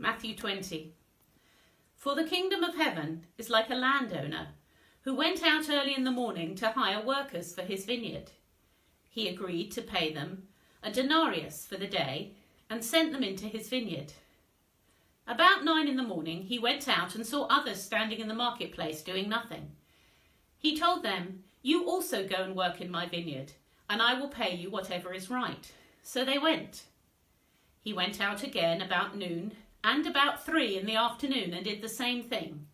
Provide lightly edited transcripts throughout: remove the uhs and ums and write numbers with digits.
Matthew 20. For the kingdom of heaven is like a landowner who went out early in the morning to hire workers for his vineyard. He agreed to pay them a denarius for the day and sent them into his vineyard. About 9 in the morning, he went out and saw others standing in the marketplace doing nothing. He told them, "You also go and work in my vineyard, and I will pay you whatever is right." So they went. He went out again about noon and about 3 in the afternoon and did the same thing.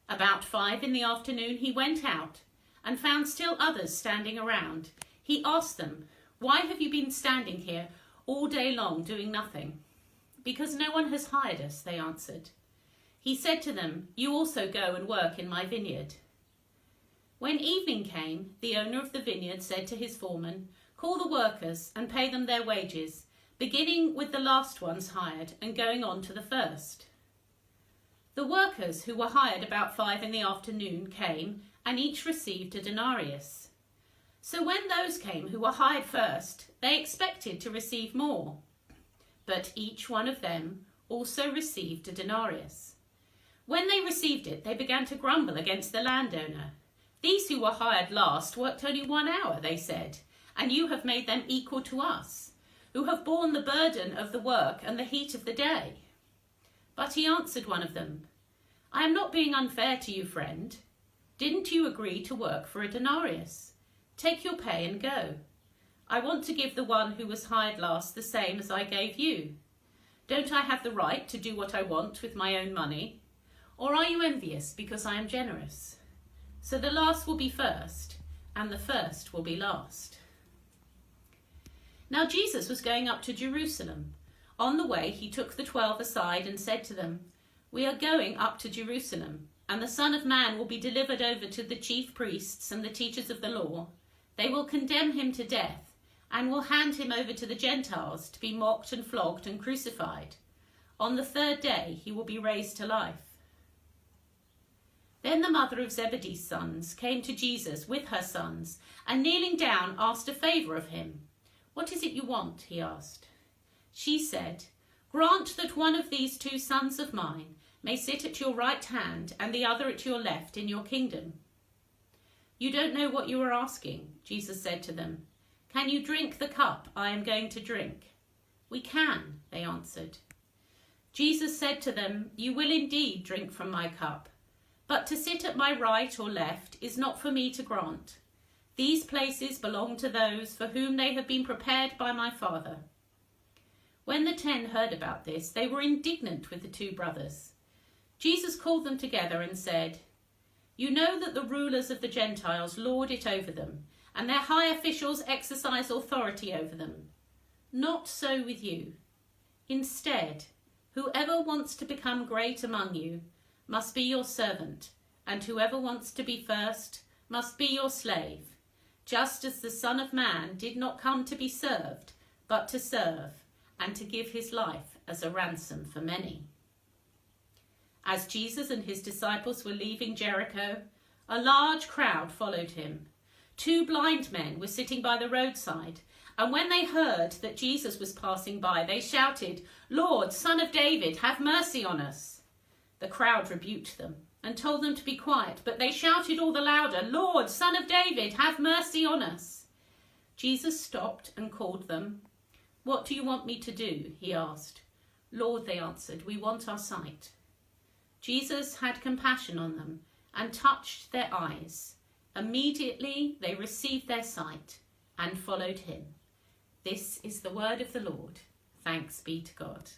About 5 in the afternoon he went out and found still others standing around. He asked them, "Why have you been standing here all day long doing nothing?" "Because no one has hired us," they answered. He said to them, "You also go and work in my vineyard." When evening came, the owner of the vineyard said to his foreman, "Call the workers and pay them their wages, beginning with the last ones hired and going on to the first." The workers who were hired about 5 in the afternoon came and each received a denarius. So when those came who were hired first, they expected to receive more. But each one of them also received a denarius. When they received it, they began to grumble against the landowner. "These who were hired last worked only 1 hour," they said, "and you have made them equal to us, who have borne the burden of the work and the heat of the day." But he answered one of them, "I am not being unfair to you, friend. Didn't you agree to work for a denarius? Take your pay and go. I want to give the one who was hired last the same as I gave you. Don't I have the right to do what I want with my own money? Or are you envious because I am generous? So the last will be first, and the first will be last." Now Jesus was going up to Jerusalem. On the way he took the 12 aside and said to them, "We are going up to Jerusalem, and the Son of Man will be delivered over to the chief priests and the teachers of the law. They will condemn him to death, and will hand him over to the Gentiles to be mocked and flogged and crucified. On the 3rd day he will be raised to life." Then the mother of Zebedee's sons came to Jesus with her sons, and kneeling down asked a favour of him. "What is it you want?" he asked. She said, "Grant that one of these 2 sons of mine may sit at your right hand and the other at your left in your kingdom." "You don't know what you are asking," Jesus said to them. "Can you drink the cup I am going to drink?" "We can," they answered. Jesus said to them, "You will indeed drink from my cup, but to sit at my right or left is not for me to grant. These places belong to those for whom they have been prepared by my Father." When the 10 heard about this, they were indignant with the 2 brothers. Jesus called them together and said, "You know that the rulers of the Gentiles lord it over them, and their high officials exercise authority over them. Not so with you. Instead, whoever wants to become great among you must be your servant, and whoever wants to be first must be your slave, just as the Son of Man did not come to be served, but to serve, and to give his life as a ransom for many." As Jesus and his disciples were leaving Jericho, a large crowd followed him. 2 blind men were sitting by the roadside, and when they heard that Jesus was passing by, they shouted, "Lord, Son of David, have mercy on us." The crowd rebuked them and told them to be quiet, but they shouted all the louder, "Lord, Son of David, have mercy on us." Jesus stopped and called them. "What do you want me to do?" he asked. "Lord," they answered, "we want our sight." Jesus had compassion on them and touched their eyes. Immediately they received their sight and followed him. This is the word of the Lord. Thanks be to God.